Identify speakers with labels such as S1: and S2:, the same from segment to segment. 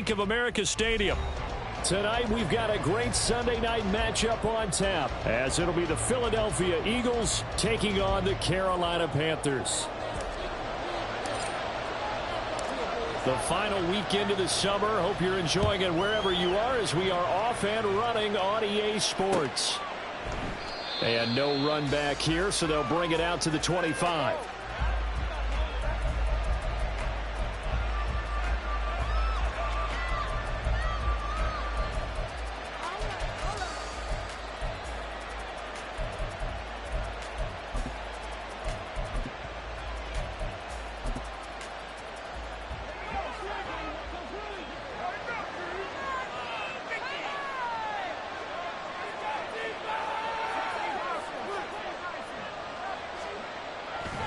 S1: Bank of America Stadium. Tonight, we've got a great Sunday night matchup on tap, as it'll be the Philadelphia Eagles taking on the Carolina Panthers. The final weekend of the summer. Hope you're enjoying it wherever you are, as we are off and running on EA Sports. And no run back here, so they'll bring it out to the 25.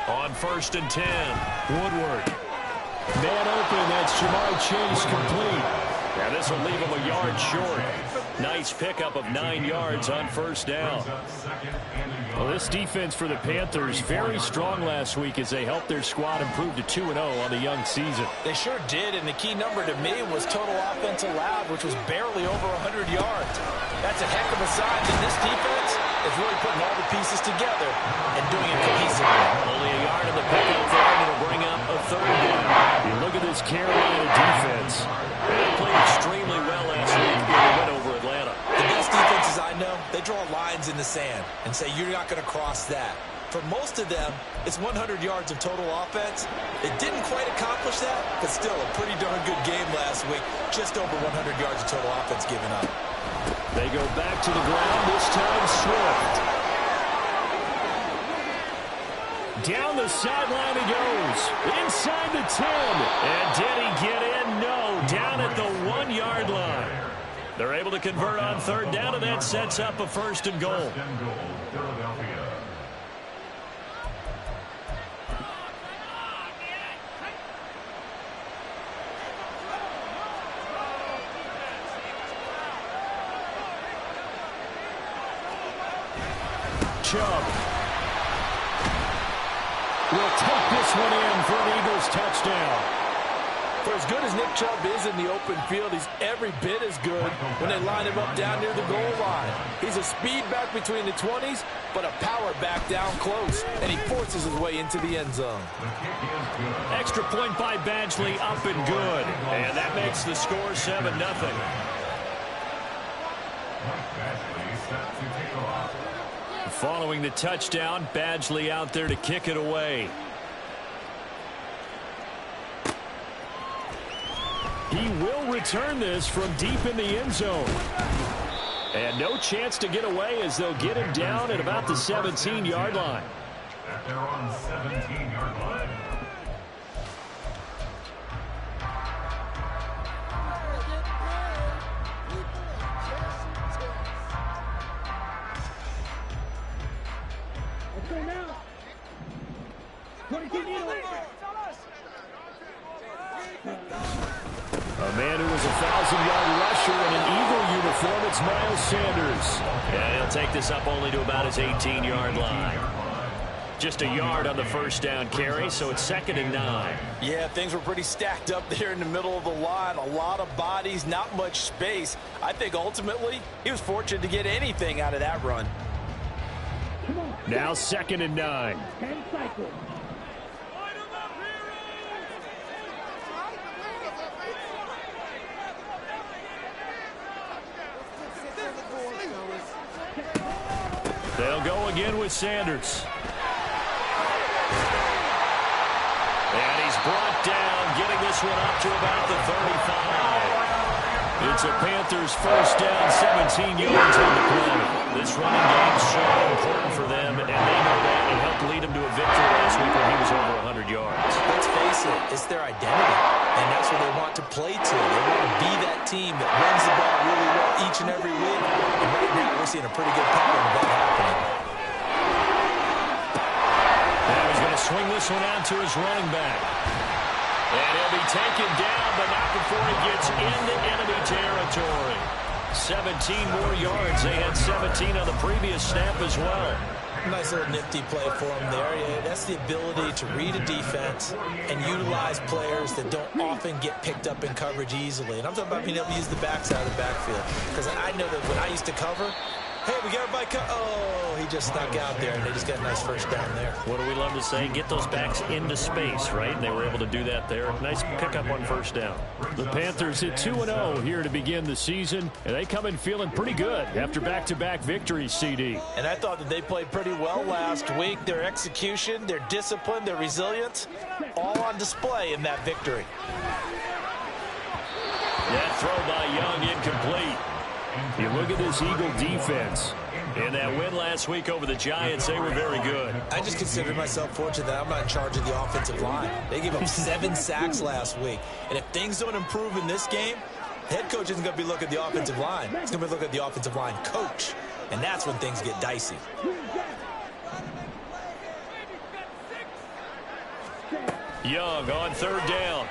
S1: On 1st and 10, Woodward. Man open, that's Jamar Chase complete. Now this will leave him a yard short. Nice pickup of 9 yards on 1st down. Well, this defense for the Panthers, very strong last week as they helped their squad improve to 2-0 on the young season.
S2: They sure did, and the key number to me was total offense allowed, which was barely over 100 yards. That's a heck of a sign that this defense is really putting all the pieces together and doing it cohesively.
S1: Only a yard in the pickup there, and it'll bring up a 3rd down. You look at this Carolina defense. They played extremely well last week when they went over Atlanta.
S2: The best defenses I know, they draw lines in the sand and say you're not going to cross that. For most of them, it's 100 yards of total offense. It didn't quite accomplish that, but still a pretty darn good game last week. Just over 100 yards of total offense given up.
S1: They go back to the ground, this time Swift. Down the sideline he goes. Inside the 10. And did he get in? No. Down at the 1-yard line. They're able to convert on 3rd down, and that sets up a 1st and goal. Chubb will take this one in for an Eagles touchdown.
S2: For as good as Nick Chubb is in the open field, he's every bit as good when they line him up down near the goal line. He's a speed back between the 20s, but a power back down close, and he forces his way into the end zone.
S1: Extra point by Badgley, up and good. And that makes the score 7-0. Following the touchdown, Badgley out there to kick it away. He will return this from deep in the end zone. And no chance to get away as they'll get him down at about the 17-yard line.
S3: At their own 17-yard line.
S1: A man who was a 1,000-yard rusher in an Eagle uniform, it's Miles Sanders. And he'll take this up only to about his 18-yard line. Just a yard on the 1st down carry, so it's 2nd and 9.
S2: Yeah, things were pretty stacked up there in the middle of the line. A lot of bodies, not much space. I think ultimately he was fortunate to get anything out of that run.
S1: Now 2nd and 9. They'll go again with Sanders. And he's brought down, getting this one up to about the 35. It's a Panthers 1st down, 17 yards on the play. This running game's so important for them, and they know that. It helped lead them to a victory last week when he was over 100 yards.
S2: Let's face it, it's their identity, and that's what they want to play to. They want to be that team that runs the ball really well each and every week, and right now we're seeing a pretty good pattern of that happening.
S1: Now he's going to swing this one out to his running back. And he'll be taken down, but not before he gets into enemy territory. 17 more yards. They had 17 on the previous snap as well.
S2: Nice little nifty play for him there. Yeah, that's the ability to read a defense and utilize players that don't often get picked up in coverage easily. And I'm talking about being able to use the backside of the backfield. Because I know that when I used to cover, hey, we got everybody oh, he just snuck out there, and they just got a nice first down there.
S1: What do we love to say? Get those backs into space, right? And they were able to do that there. Nice pickup on first down. The Panthers hit 2-0 here to begin the season, and they come in feeling pretty good after back-to-back victories, CD.
S2: And I thought that they played pretty well last week. Their execution, their discipline, their resilience, all on display in that victory.
S1: That throw by Young incomplete. You look at this Eagle defense. In that win last week over the Giants, they were very good.
S2: I just consider myself fortunate that I'm not in charge of the offensive line. They gave up 7 sacks last week. And if things don't improve in this game, the head coach isn't going to be looking at the offensive line. He's going to be looking at the offensive line coach. And that's when things get dicey.
S1: Young on third down.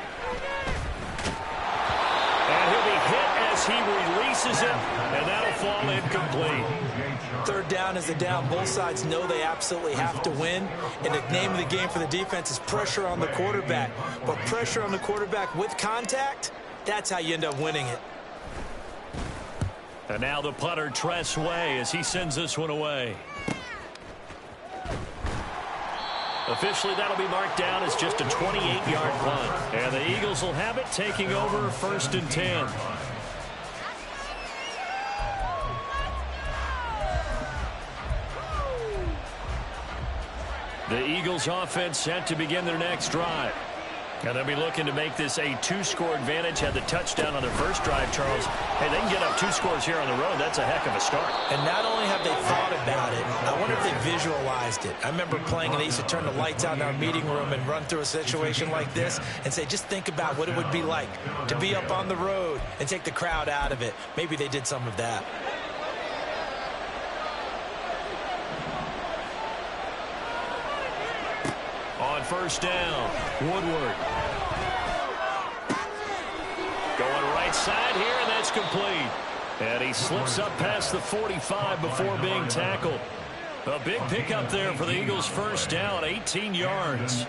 S1: And he'll be hit as he releases it, and that'll fall incomplete.
S2: Third down is a down. Both sides know they absolutely have to win. And the name of the game for the defense is pressure on the quarterback. But pressure on the quarterback with contact, that's how you end up winning it.
S1: And now the punter, Tress Way, as he sends this one away. Officially, that'll be marked down as just a 28-yard punt. And the Eagles will have it, taking over 1st and 10. The Eagles offense set to begin their next drive. And they'll be looking to make this a 2-score advantage. Had the touchdown on their first drive, Charles. Hey, they can get up 2 scores here on the road. That's a heck of a start.
S2: And not only have they thought about it, I wonder if they visualized it. I remember playing, and they used to turn the lights out in our meeting room and run through a situation like this and say, just think about what it would be like to be up on the road and take the crowd out of it. Maybe they did some of that.
S1: On first down, Woodward. Going right side here, and that's complete. And he slips up past the 45 before being tackled. A big pickup there for the Eagles' first down, 18 yards.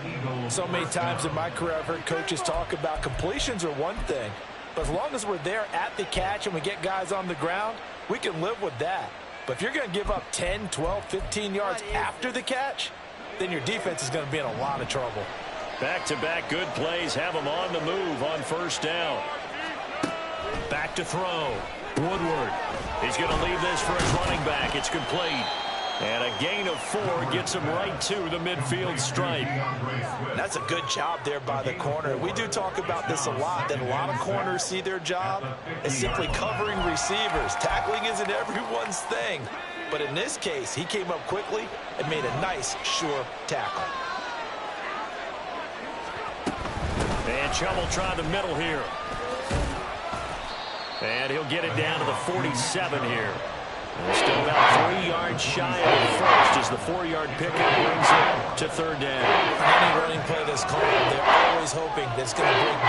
S2: So many times in my career, I've heard coaches talk about completions are one thing. But as long as we're there at the catch and we get guys on the ground, we can live with that. But if you're going to give up 10, 12, 15 yards after the catch, then your defense is going to be in a lot of trouble.
S1: Back-to-back good plays have them on the move on first down. Back to throw. Woodward. He's going to leave this for his running back. It's complete. And a gain of 4 gets him right to the midfield stripe.
S2: That's a good job there by the corner. We do talk about this a lot, that a lot of corners see their job as simply covering receivers. Tackling isn't everyone's thing. But in this case, he came up quickly and made a nice, sure tackle.
S1: And Chubb will try the middle here. And he'll get it down to the 47 here. And still about 3 yards shy of the first as the 4-yard pickup brings it to third down.
S2: Any running play that's called, they're always hoping that it's going to break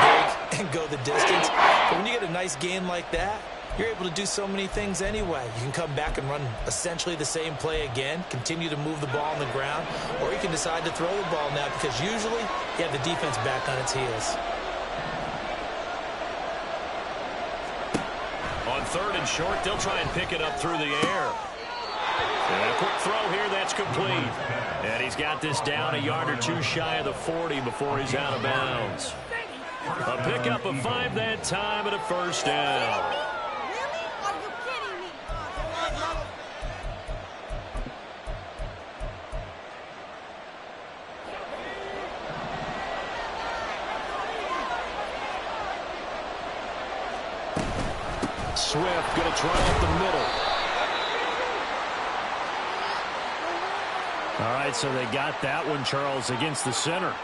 S2: big and go the distance. But when you get a nice gain like that, you're able to do so many things anyway. You can come back and run essentially the same play again, continue to move the ball on the ground, or you can decide to throw the ball now because usually you have the defense back on its heels.
S1: On third and short, they'll try and pick it up through the air. And a quick throw here, that's complete. And he's got this down a yard or 2 shy of the 40 before he's out of bounds. A pickup of 5 that time and a first down. Swift going to try up the middle. All right, so they got that one, Charles, against the center.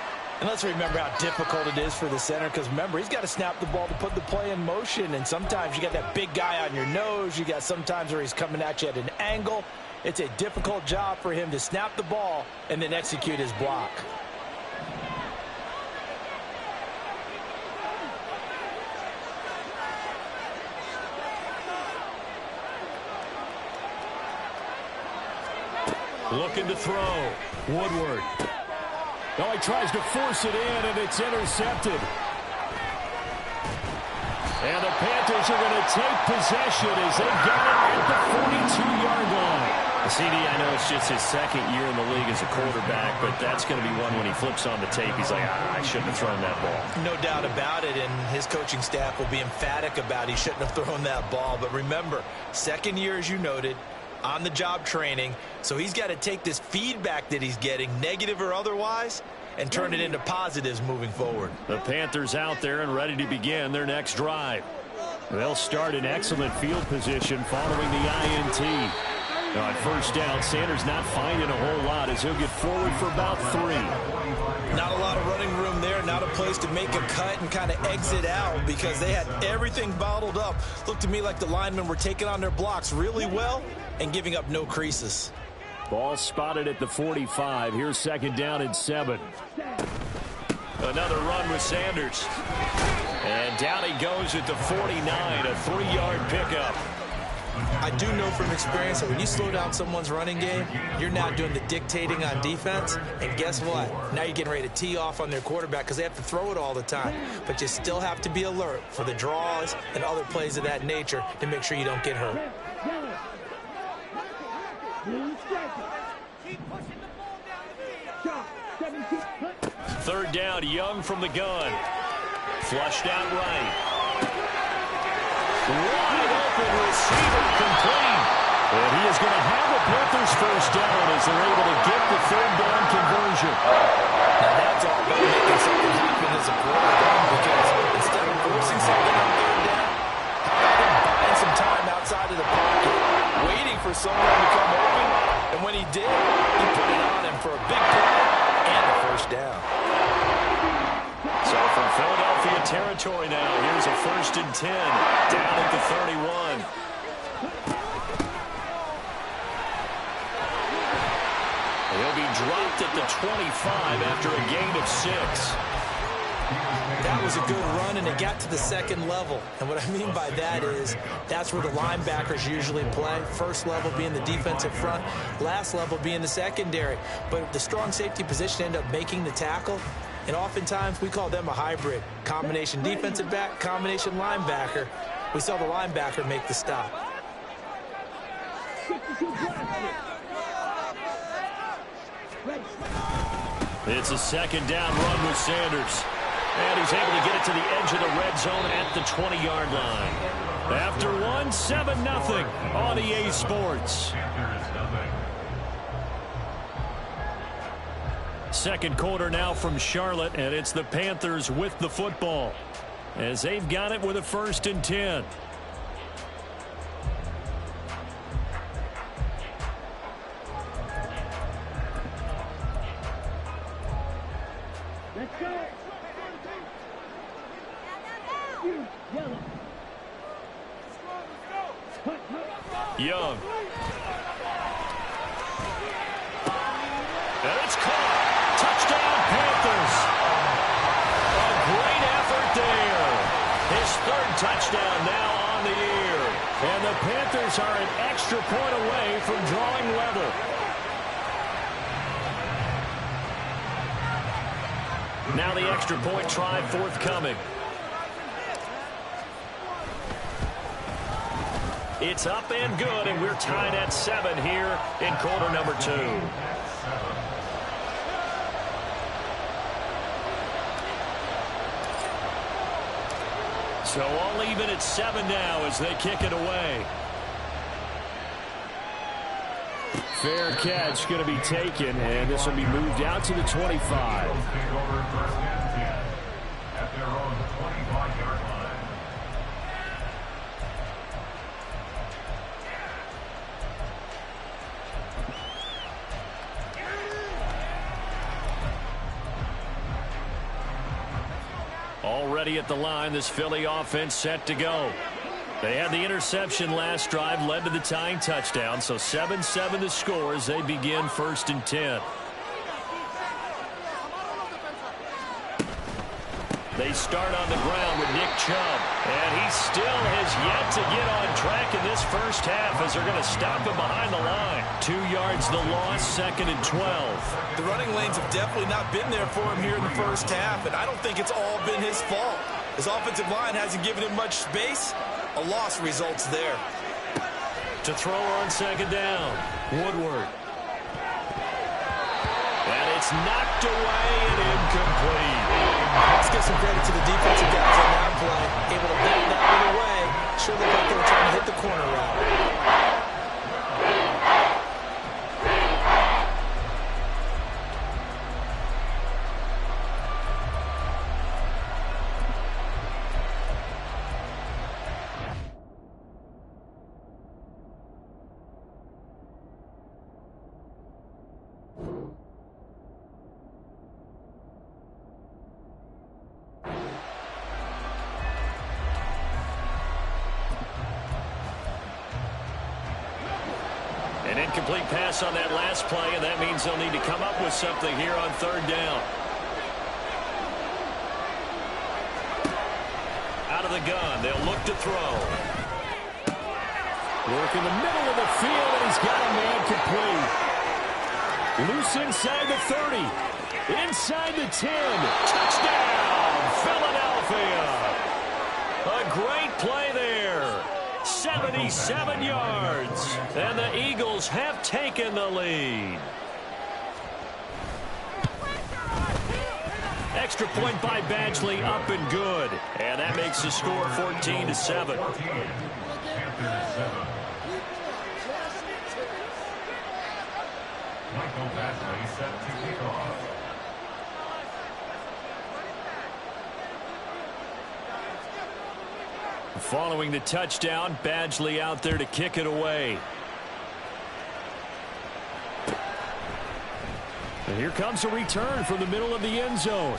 S2: And let's remember how difficult it is for the center because, remember, he's got to snap the ball to put the play in motion. And sometimes you got that big guy on your nose. You got sometimes where he's coming at you at an angle. It's a difficult job for him to snap the ball and then execute his block.
S1: Looking to throw. Woodward. Oh, he tries to force it in, and it's intercepted. And the Panthers are going to take possession as they got it at the 42-yard line. CD, I know it's just his second year in the league as a quarterback, but that's going to be one when he flips on the tape. He's like, I shouldn't have thrown that ball.
S2: No doubt about it, and his coaching staff will be emphatic about he shouldn't have thrown that ball. But remember, second year, as you noted, on-the-job training, so he's got to take this feedback that he's getting, negative or otherwise, and turn it into positives moving forward.
S1: The Panthers out there and ready to begin their next drive. They'll start in excellent field position following the INT. Now on first down, Sanders not finding a whole lot as he'll get forward for about 3.
S2: Not a lot of running room there, not a place to make a cut and kind of exit out because they had everything bottled up. Looked to me like the linemen were taking on their blocks really well and giving up no creases.
S1: Ball spotted at the 45. Here's second down and 7. Another run with Sanders. And down he goes at the 49, a 3-yard pickup.
S2: I do know from experience that when you slow down someone's running game, you're now doing the dictating on defense. And guess what? Now you're getting ready to tee off on their quarterback because they have to throw it all the time. But you still have to be alert for the draws and other plays of that nature to make sure you don't get hurt.
S1: Third down, Young from the gun. Flushed out right. Wide open receiver complete. And he is going to have the Panthers first down as they're able to get the third down conversion.
S2: Now that's all about making something happen as a quarterback because instead of forcing something on third down, how about him buying some time outside of the pocket, waiting for someone to come open, and when he did, he put it on him for a big play and the first down.
S1: So from Philadelphia territory now, here's a 1st and 10 down at the 31. He'll be dropped at the 25 after a gain of 6.
S2: That was a good run, and it got to the second level. And what I mean by that is that's where the linebackers usually play. First level being the defensive front, last level being the secondary. But the strong safety position ended up making the tackle. And oftentimes we call them a hybrid. Combination defensive back, combination linebacker. We saw the linebacker make the stop.
S1: It's a second down run with Sanders. And he's able to get it to the edge of the red zone at the 20-yard line. After 1, 7-0 on EA Sports. Second quarter now from Charlotte, and it's the Panthers with the football as they've got it with a 1st and 10.
S4: Let's go.
S1: Young. And it's caught. Touchdown, Panthers. A great effort there. His 3rd touchdown now on the year. And the Panthers are an extra point away from drawing level. Now the extra point try forthcoming. It's up and good, and we're tied at 7 here in quarter number 2. So all even at 7 now as they kick it away. Fair catch going to be taken, and this will be moved out to the 25.
S3: At their own 25-yard line.
S1: Already at the line, this Philly offense set to go. They had the interception last drive, led to the tying touchdown, so 7-7 the score as they begin 1st and 10. They start on the ground with Nick Chubb, and he still has has yet to get on track in this first half as they're going to stop him behind the line. 2 yards the loss, 2nd and 12.
S2: The running lanes have definitely not been there for him here in the first half, and I don't think it's all been his fault. His offensive line hasn't given him much space. A loss results there.
S1: To throw on 2nd down, Woodward. And it's knocked away and incomplete.
S2: Let's give some credit to the defensive guys on that play. Able to bat that one away. Sure looked like they were trying to hit the corner route.
S1: An incomplete pass on that last play, and that means they'll need to come up with something here on 3rd down. Out of the gun, they'll look to throw. Work in the middle of the field, and he's got a man complete. Loose inside the 30. Inside the 10. Touchdown, Philadelphia. A great play there. 77 yards. And the Eagles have taken the lead. Extra point by Badgley, up and good. And that makes the score 14-7.
S3: Michael Badgley set to kick off.
S1: Following the touchdown, Badgley out there to kick it away. And here comes a return from the middle of the end zone.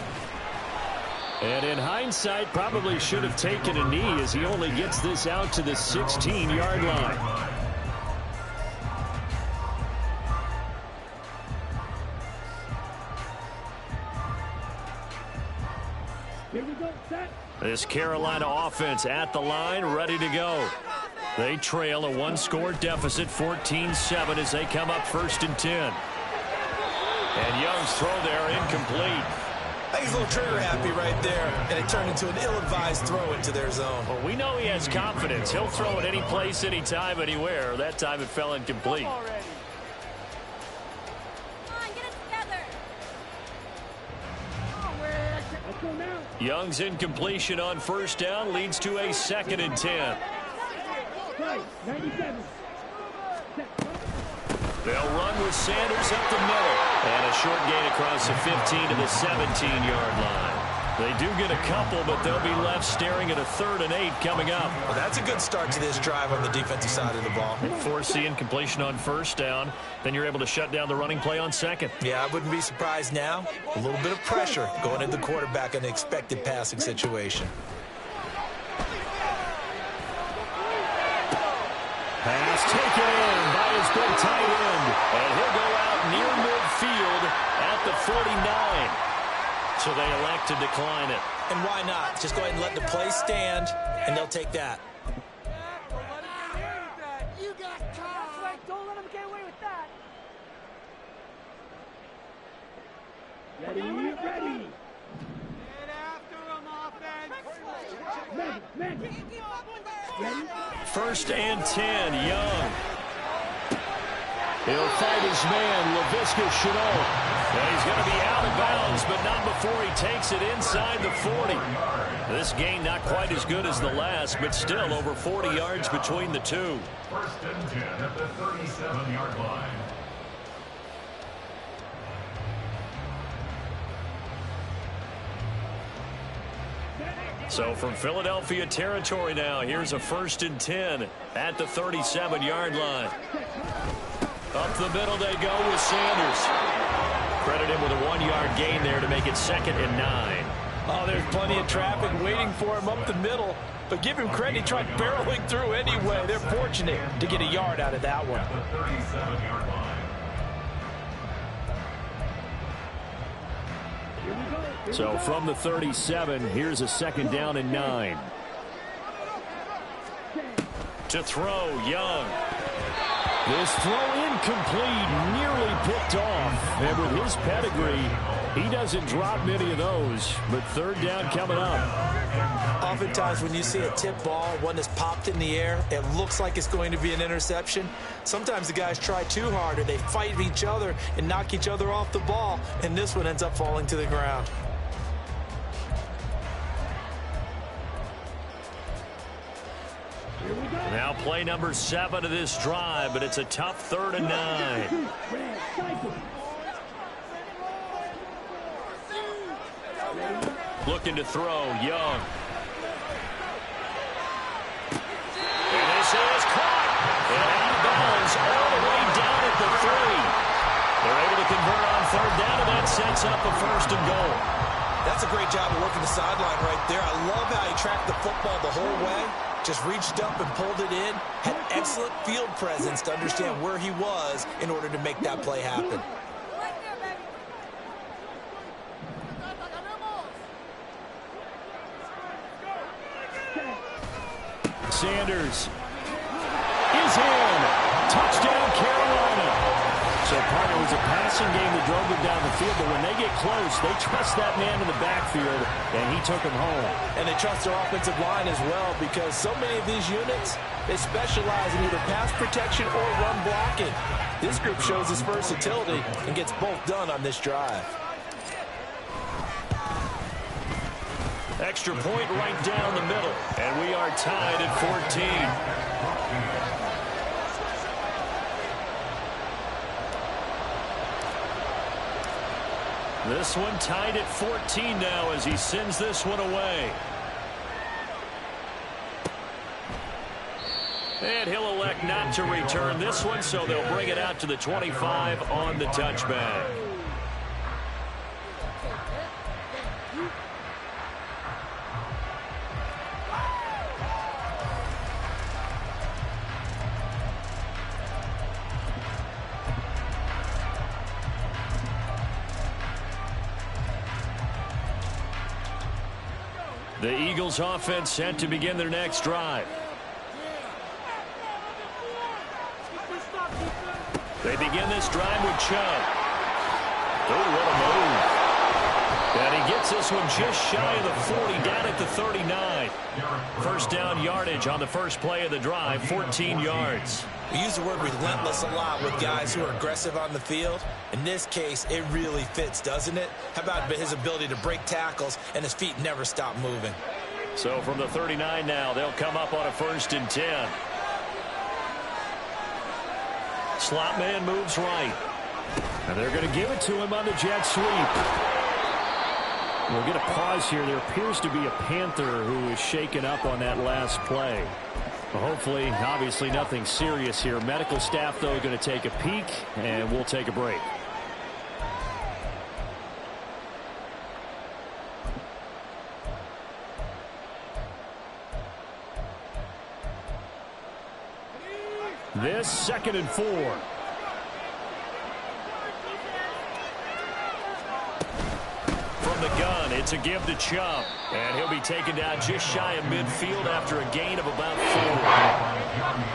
S1: And in hindsight, probably should have taken a knee as he only gets this out to the 16-yard line.
S4: Here we go, set.
S1: This Carolina offense at the line, ready to go. They trail a 1-score deficit, 14-7, as they come up 1st and 10. And Young's throw there incomplete.
S2: I think he's a little trigger happy right there, and it turned into an ill-advised throw into their zone.
S1: Well, we know he has confidence. He'll throw it any place, anytime, anywhere. That time it fell incomplete. Young's incompletion on 1st down leads to a 2nd and 10. They'll run with Sanders up the middle. And a short gain across the 15 to the 17-yard line. They do get a couple, but they'll be left staring at a 3rd and 8 coming up.
S2: Well, that's a good start to this drive on the defensive side of the ball.
S1: Force the incompletion on 1st down. Then you're able to shut down the running play on 2nd.
S2: Yeah, I wouldn't be surprised now. A little bit of pressure going into the quarterback in an expected passing situation.
S1: Pass taken in by his big tight end. And he'll go out near midfield at the 49. So they elect to decline it.
S2: And why not? Just go ahead and let the play stand, and they'll take that.
S4: You got time. That's right. Don't let him get away with that. Ready. Get after him, offense. Ready.
S1: 1st and 10, Young. He'll fight his man, Laviska Shenault. And he's going to be out of bounds, but not before he takes it inside the 40. This gain not quite as good as the last, but still over 40 yards between the two.
S3: 1st and 10 at the 37-yard line.
S1: So from Philadelphia territory now, here's a 1st and 10 at the 37-yard line. Up the middle they go with Sanders. Credit him with a 1-yard gain there to make it 2nd and 9.
S2: Oh, there's plenty of traffic waiting for him up the middle. But give him credit, he tried barreling through anyway. They're fortunate to get a yard out of that one.
S3: At the 37-yard line.
S1: So from the 37, here's a 2nd down and 9. To throw, Young.
S5: This throw incomplete, nearly picked off. And with his pedigree, he doesn't drop many of those. But third down coming up.
S2: Oftentimes when you see a tip ball, one that's popped in the air, it looks like it's going to be an interception. Sometimes the guys try too hard or they fight each other and knock each other off the ball, and this one ends up falling to the ground.
S1: Now play number 7 of this drive, but it's a tough 3rd and 9. Looking to throw, Young. And this is caught. And out of bounds all the way down at the 3. They're able to convert on 3rd down, and that sets up a 1st and goal.
S2: That's a great job of working the sideline right there. I love how he tracked the football the whole way. Just reached up and pulled it in. Had excellent field presence to understand where he was in order to make that play happen.
S5: Sanders is in. Touchdown, Carolina. So, partner, it was a passing game that drove them down the field, but when they get close, they trust that man in the backfield, and he took them home.
S2: And they trust their offensive line as well, because so many of these units, they specialize in either pass protection or run blocking. This group shows its versatility and gets both done on this drive.
S1: Extra point right down the middle, and we are tied at 14. This one tied at 14 now as he sends this one away. And he'll elect not to return this one, so they'll bring it out to the 25 on the touchback. The Eagles offense set to begin their next drive. They begin this drive with Chubb. Oh, what a move. And he gets this one just shy of the 40, down at the 39. First down yardage on the first play of the drive, 14 yards.
S2: We use the word relentless a lot with guys who are aggressive on the field. In this case, it really fits, doesn't it? How about his ability to break tackles and his feet never stop moving?
S1: So from the 39 now, they'll come up on a 1st and 10. Slot man moves right.
S5: And they're going to give it to him on the jet sweep. We'll get a pause here. There appears to be a Panther who is shaken up on that last play. Well, hopefully, obviously nothing serious here. Medical staff, though, going to take a peek, and we'll take a break. This 2nd and 4.
S1: From the gun, it's a give to Chubb. And he'll be taken down just shy of midfield after a gain of about 4.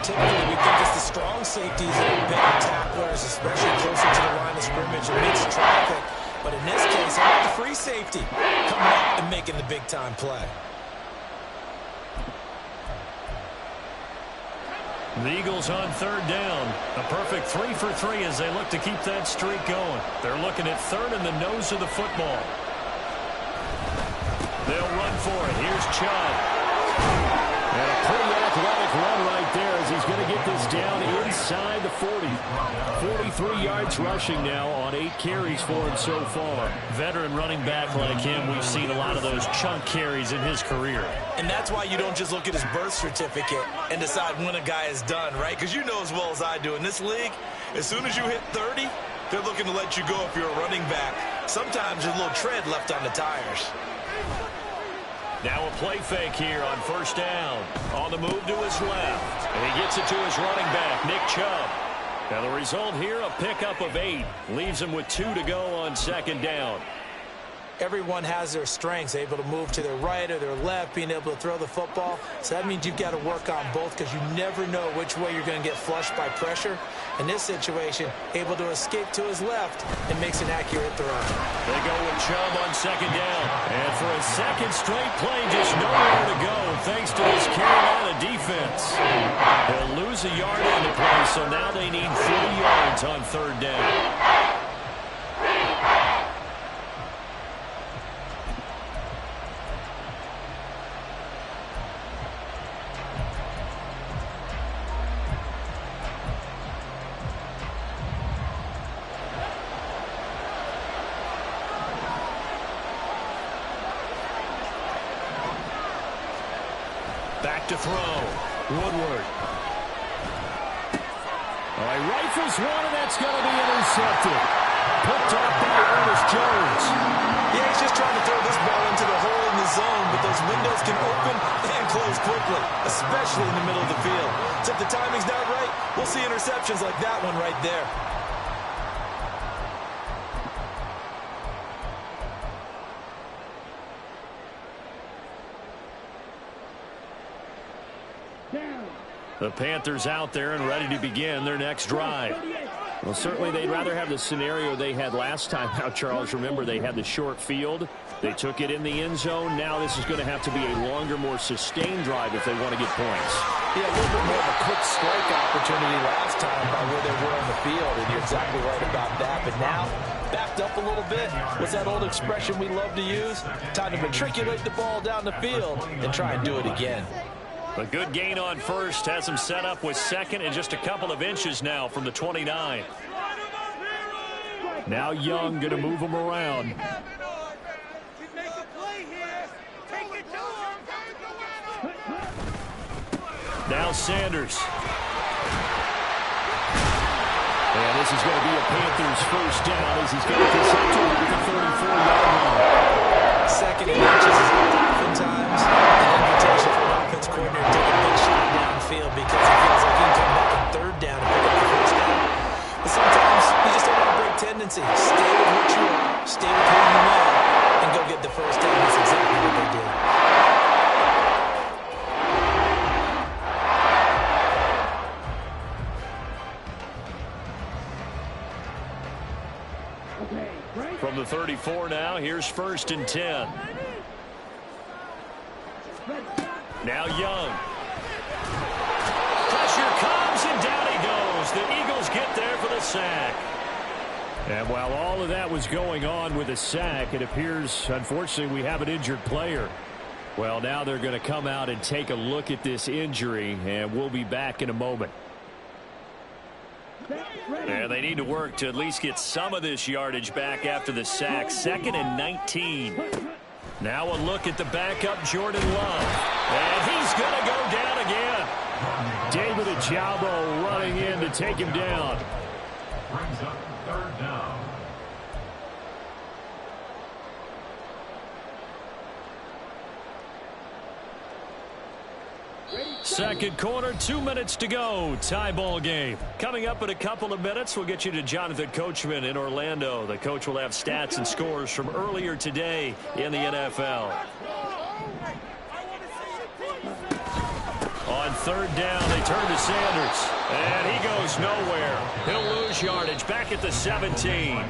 S2: Typically, we think it's the strong safeties that are better tacklers, especially closer to the line of scrimmage amidst traffic. But in this case, how about the free safety coming up and making the big-time play?
S1: The Eagles on 3rd down. A perfect 3 for 3 as they look to keep that streak going. They're looking at 3rd in the nose of the football. They'll run for it. Here's Chubb.
S5: And a pretty athletic run right there as he's going to get this down inside the 40. 43 yards rushing now on 8 carries for him so far.
S1: Veteran running back like him, we've seen a lot of those chunk carries in his career.
S2: And that's why you don't just look at his birth certificate and decide when a guy is done, right? Because you know as well as I do, in this league, as soon as you hit 30, they're looking to let you go if you're a running back. Sometimes there's a little tread left on the tires.
S1: Now a play fake here on 1st down. On the move to his left. And he gets it to his running back, Nick Chubb. Now the result here, a pickup of 8. Leaves him with 2 to go on 2nd down.
S2: everyone has their strengths, able to move to their right or their left, being able to throw the football. So that means you've got to work on both because you never know which way you're going to get flushed by pressure. In this situation, able to escape to his left and makes an accurate throw.
S1: They go with Chubb on second down. And for a second straight play, just nowhere to go thanks to this Carolina defense. They'll lose a yard in the play, so now they need 40 yards on third down. Back to throw. Woodward. He rifles one, and that's going to be intercepted. Picked up by Ernest Jones.
S2: Yeah, he's just trying to throw this ball into the hole in the zone, but those windows can open and close quickly, especially in the middle of the field. So if the timing's not right, we'll see interceptions like that one right there.
S1: The Panthers out there and ready to begin their next drive.
S5: Well, certainly they'd rather have the scenario they had last time. Now, Charles, remember they had the short field. They took it in the end zone. Now this is going to have to be a longer, more sustained drive if they want to get points.
S2: Yeah, a little bit more of a quick strike opportunity last time by where they were on the field, and you're exactly right about that. But now, backed up a little bit. What's that old expression we love to use? Time to matriculate the ball down the field and try and do it again.
S1: A good gain on first has him set up with second and just a couple of inches now from the 29.
S5: Now Young going to move him around.
S1: Now Sanders.
S5: And this is going to be a Panthers first down as he's got this up to the 34-yard line.
S2: Second and inches is oftentimes an invitation for an offense coordinator to take a big shot downfield because he feels like he can come back on third down and pick up the first down. But sometimes you just don't have a break tendency. Stay with what you are, stay with who you know, and go get the first down. That's exactly what they did.
S1: From the 34 now, here's first and 10. Now Young. Pressure comes, and down he goes. The Eagles get there for the sack.
S5: And while all of that was going on with a sack, it appears, unfortunately, we have an injured player. Well, now they're going to come out and take a look at this injury, and we'll be back in a moment.
S1: And they need to work to at least get some of this yardage back after the sack. Second and 19. Now a look at the backup, Jordan Love. And he's going to go down again.
S5: David Ojabo running in to take him down.
S3: Brings up third down.
S1: Second quarter, 2 minutes to go. Tie ball game. Coming up in a couple of minutes, we'll get you to Jonathan Coachman in Orlando. The coach will have stats and scores from earlier today in the NFL. On third down, they turn to Sanders. And he goes nowhere. He'll lose yardage back at the 17.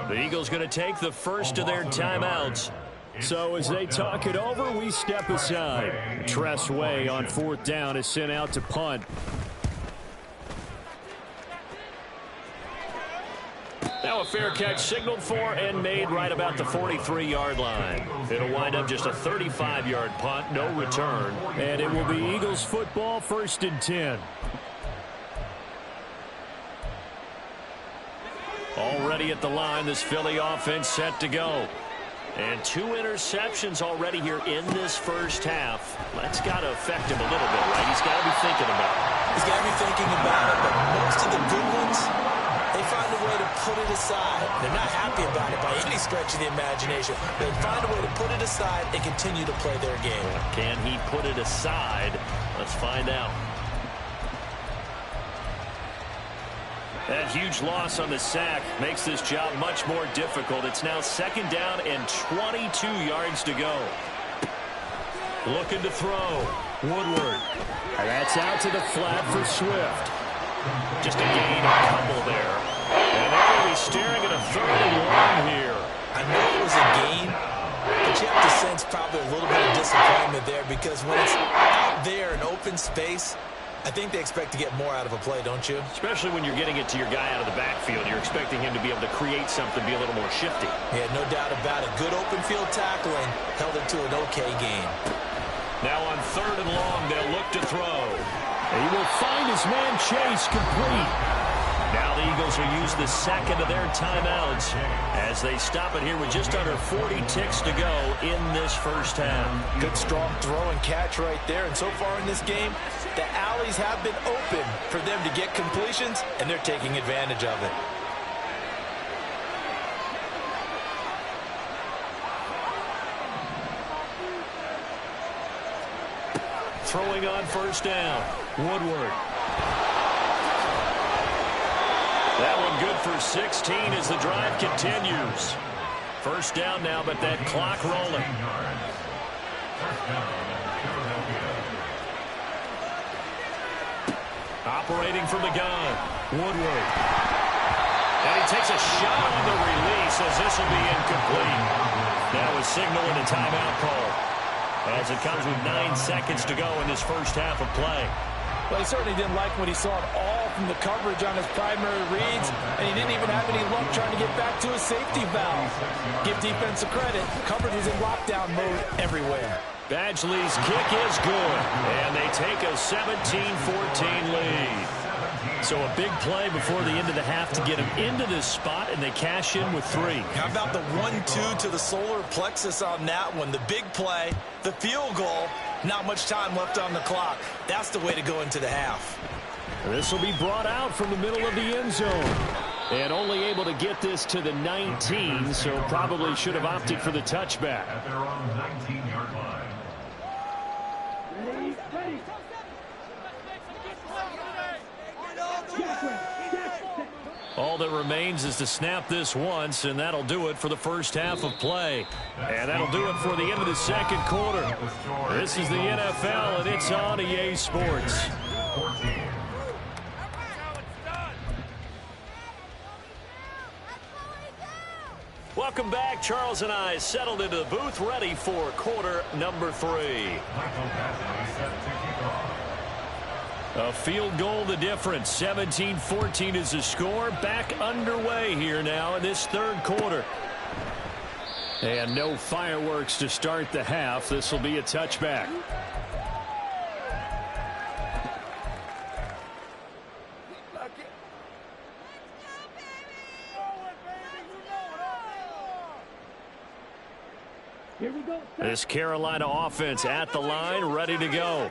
S1: The Eagles going to take the first of their timeouts.
S5: So as they talk it over, we step aside. Tress Way on fourth down is sent out to punt.
S1: Now a fair catch signaled for and made right about the 43-yard line. It'll wind up just a 35-yard punt, no return.
S5: And it will be Eagles football, first and 10.
S1: Already at the line, this Philly offense set to go. And 2 interceptions already here in this first half. That's got to affect him a little bit, right? He's got to be thinking about it.
S2: He's got to be thinking about it, but most of the good ones, they find a way to put it aside. They're not happy about it by any stretch of the imagination. They find a way to put it aside and continue to play their game.
S1: Can he put it aside? Let's find out. That huge loss on the sack makes this job much more difficult. It's now 2nd down and 22 yards to go. Looking to throw. Woodward. And that's out to the flat for Swift. Just a gain, a couple there. And they're going to be staring at a 3rd and long here.
S2: I know it was a gain, but you have to sense probably a little bit of disappointment there because when it's out there in open space, I think they expect to get more out of a play, don't you?
S1: Especially when you're getting it to your guy out of the backfield. You're expecting him to be able to create something, be a little more shifty.
S2: Yeah, no doubt about it. Good open field tackling held it to an okay game.
S1: Now on 3rd and long, they'll look to throw. He will find his man Chase complete. Now the Eagles will use the 2nd of their timeouts as they stop it here with just under 40 ticks to go in this first half.
S2: Good strong throw and catch right there. And so far in this game, the alleys have been open for them to get completions, and they're taking advantage of it.
S1: Throwing on 1st down. Woodward. That one good for 16 as the drive continues. 1st down now, but that clock rolling. Operating from the gun. Woodward. And he takes a shot on the release as this will be incomplete. Now a signal and a timeout call as it comes with 9 seconds to go in this first half of play.
S6: Well, he certainly didn't like what he saw at all from the coverage on his primary reads, and he didn't even have any luck trying to get back to his safety valve. Give defense a credit. Coverage was in lockdown mode everywhere.
S1: Badgley's kick is good, and they take a 17-14 lead. So a big play before the end of the half to get him into this spot, and they cash in with 3.
S2: How about the 1-2 to the solar plexus on that one? The big play, the field goal, not much time left on the clock. That's the way to go into the half.
S5: This will be brought out from the middle of the end zone. And only able to get this to the 19, so probably should have opted for the touchback.
S3: At their own 19-yard line.
S1: All that remains is to snap this once, and that'll do it for the first half of play. And that'll do it for the end of the 2nd quarter. This is the NFL, and it's on EA Sports. Welcome back. Charles and I settled into the booth, ready for quarter number 3. A field goal the difference. 17-14 is the score. Back underway here now in this 3rd quarter. And no fireworks to start the half. This will be a touchback. This Carolina offense at the line, ready to go.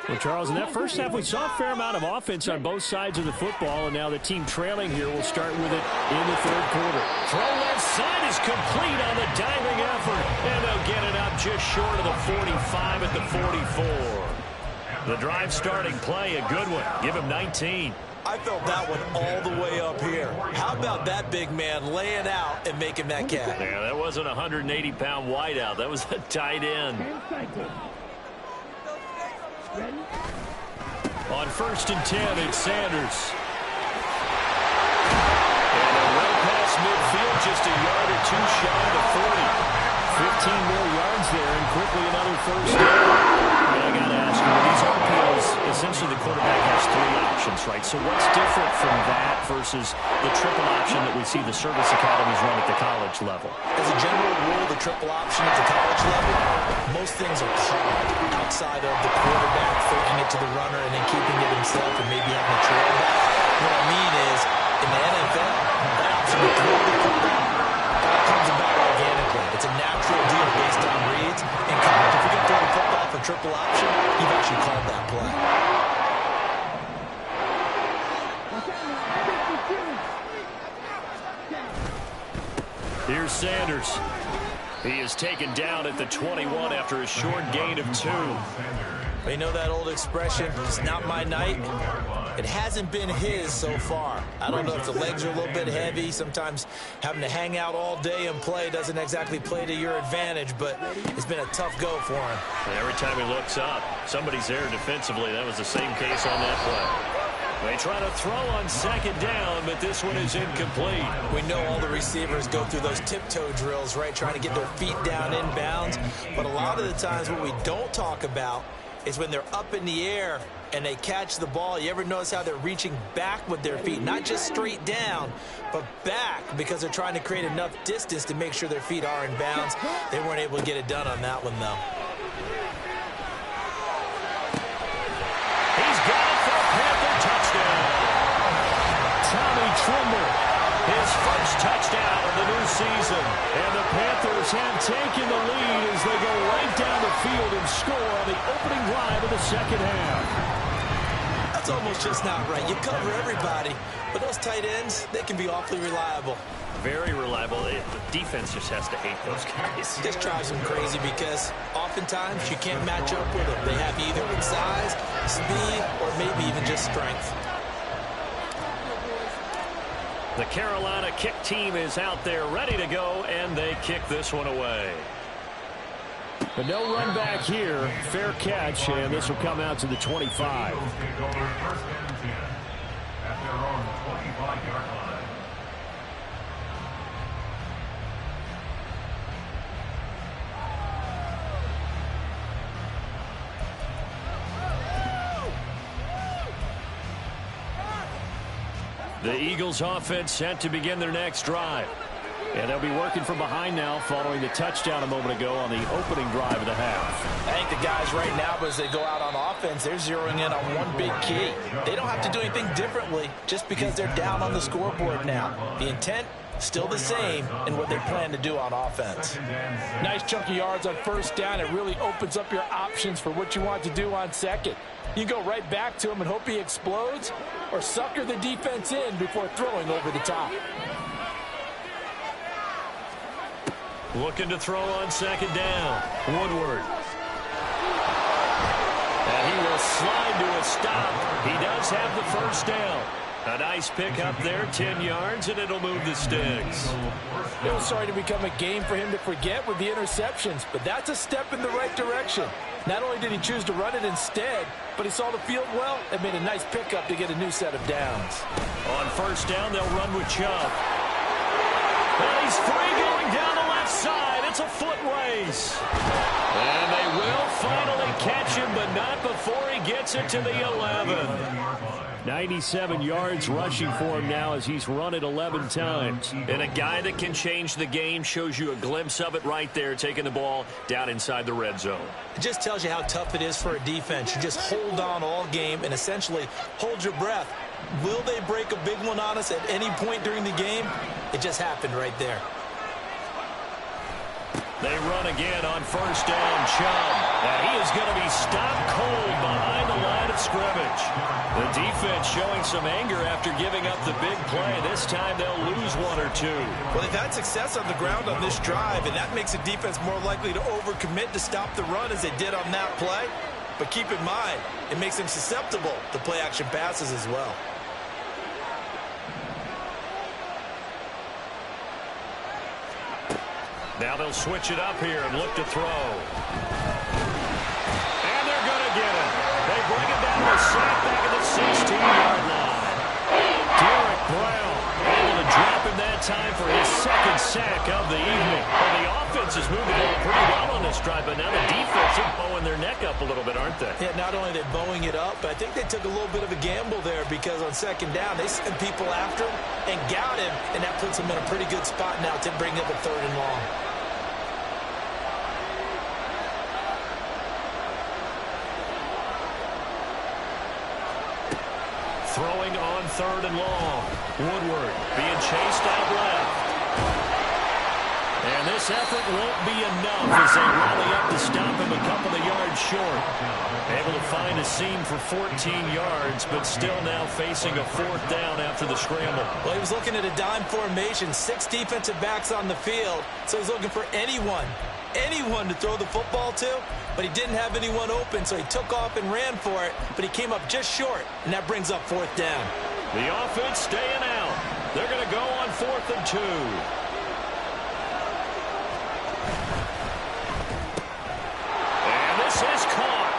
S5: Well, Charles, in that first half, we saw a fair amount of offense on both sides of the football, and now the team trailing here will start with it in the 3rd quarter.
S1: Throw left side is complete on the diving effort, and they'll get it up just short of the 45 at the 44. The drive starting play, a good one. Give him 19.
S2: I felt that one all the way up here. How about that big man laying out and making that catch?
S1: Yeah, that wasn't a 180-pound wideout. That was a tight end. On 1st and 10, it's Sanders. And a run past midfield, just a yard or 2 shy of 40. 15 more yards there, and quickly another first down. And I got to ask you, these RPOs, essentially the quarterback has 3 options, right? So what's different from that versus the triple option that we see the service academies run at the college level?
S2: As a general rule, the triple option at the college level, most things are called outside of the quarterback faking it to the runner and then keeping it himself and maybe having a trail back. What I mean is, in the NFL, that option to throw the football, that comes about organically. It's a natural deal based on reads. And college, if you're going to throw the football for triple option, you've actually called that play.
S1: Here's Sanders. He is taken down at the 21 after a short gain of 2.
S2: But you know that old expression, it's not my night? It hasn't been his so far. I don't know if the legs are a little bit heavy. Sometimes having to hang out all day and play doesn't exactly play to your advantage, but it's been a tough go for him.
S1: And every time he looks up, somebody's there defensively. That was the same case on that play. They try to throw on second down, but this one is incomplete.
S2: We know all the receivers go through those tiptoe drills, right, trying to get their feet down inbounds. But a lot of the times what we don't talk about is when they're up in the air and they catch the ball. You ever notice how they're reaching back with their feet? Not just straight down, but back, because they're trying to create enough distance to make sure their feet are in bounds. They weren't able to get it done on that one, though.
S1: He's got it for a Panther touchdown. Tommy Trimble, his first touchdown of the new season. And the Panthers have taken the lead as they go right down the field and score on the opening drive of the second half.
S2: That's almost just not right. You cover everybody, but those tight ends, they can be awfully reliable.
S1: Very reliable. The defense just has to hate those guys.
S2: This drives them crazy because oftentimes you can't match up with them. They have you either with size, speed, or maybe even just strength.
S1: The Carolina kick team is out there ready to go, and they kick this one away.
S5: But no run back here. Fair catch, and this will come out to the 25.
S1: The Eagles offense set to begin their next drive. And they'll be working from behind now following the touchdown a moment ago on the opening drive of the half.
S2: I think the guys right now, as they go out on offense, they're zeroing in on one big key. They don't have to do anything differently just because they're down on the scoreboard now. The intent, still the same in what they plan to do on offense.
S6: Nice chunk of yards on first down. It really opens up your options for what you want to do on second. You go right back to him and hope he explodes, or sucker the defense in before throwing over the top.
S1: Looking to throw on second down. Woodward. And he will slide to a stop. He does have the first down. A nice pickup there, 10 yards, and it'll move the sticks.
S6: It was starting to become a game for him to forget with the interceptions, but that's a step in the right direction. Not only did he choose to run it instead, but he saw the field well and made a nice pickup to get a new set of downs.
S1: On first down, they'll run with Chubb. And he's free going down the left side. It's a foot race. And they will finally catch him, but not before he gets it to the 11.
S5: 97 yards rushing for him now as he's run it 11 times.
S1: And a guy that can change the game shows you a glimpse of it right there, taking the ball down inside the red zone.
S2: It just tells you how tough it is for a defense. You just hold on all game and essentially hold your breath. Will they break a big one on us at any point during the game? It just happened right there.
S1: They run again on first down. Chubb. And he is going to be stopped cold behind the line of scrimmage. The defense showing some anger after giving up the big play. This time they'll lose one or two.
S2: Well, they've had success on the ground on this drive, and that makes the defense more likely to overcommit to stop the run as they did on that play. But keep in mind, it makes them susceptible to play-action passes as well.
S1: Now they'll switch it up here and look to throw. And they're going to get him. They bring it down to a sack back at the 16-yard line. Derek Brown able to drop him that time for his second sack of the evening. Well, the offense is moving the ball pretty well on this drive, but now the defense is bowing their neck up a little bit, aren't they?
S2: Yeah, not only are they bowing it up, but I think they took a little bit of a gamble there because on second down, they sent people after him and got him, and that puts him in a pretty good spot now to bring up a third and long.
S1: Throwing on third and long. Woodward being chased out left. And this effort won't be enough as they rally up to stop him a couple of yards short. Able to find a seam for 14 yards, but still now facing a fourth down after the scramble.
S2: Well, he was looking at a dime formation, 6 defensive backs on the field, so he's looking for anyone to throw the football to. but he didn't have anyone open, so he took off and ran for it, but he came up just short, and that brings up 4th down.
S1: The offense staying out. They're going to go on 4th and 2. And this is caught.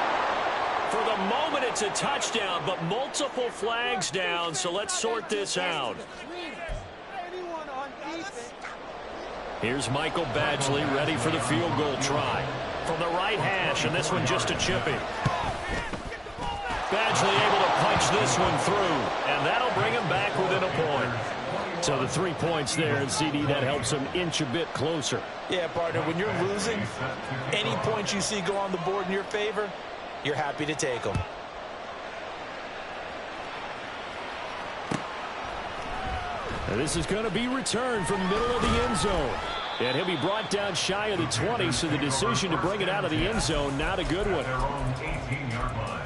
S1: For the moment, it's a touchdown, but multiple flags down, so let's sort this out. Here's Michael Badgley ready for the field goal try. From the right hash, and this one just a chipping. Badgley able to punch this one through, and that'll bring him back within a point. So the 3 points there, and CD, that helps him inch a bit closer.
S6: Yeah, partner, when you're losing, any points you see go on the board in your favor, you're happy to take them.
S5: And this is going to be returned from the middle of the end zone. And he'll be brought down shy of the 20, so the decision to bring it out of the end zone, not a good one.
S3: Their own 18-yard line.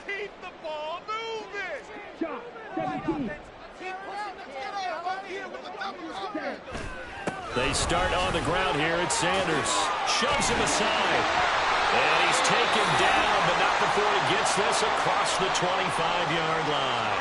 S4: Keep the ball moving. Shot 17.
S1: They start on the ground here. It's Sanders. Shoves him aside. And he's taken down, but not before he gets this across the 25-yard line.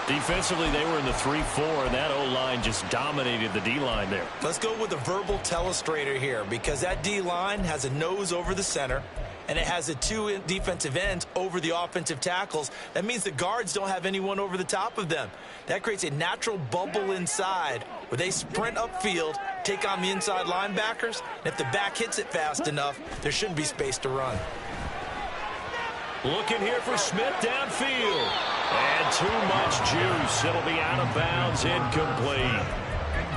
S1: Defensively, they were in the 3-4, and that O-line just dominated the D-line there.
S2: Let's go with a verbal telestrator here, because that D-line has a nose over the center, and it has the 2 defensive ends over the offensive tackles. That means the guards don't have anyone over the top of them. That creates a natural bubble inside where they sprint upfield, take on the inside linebackers, and if the back hits it fast enough, there shouldn't be space to run.
S1: Looking here for Smith downfield. And too much juice. It'll be out of bounds, incomplete.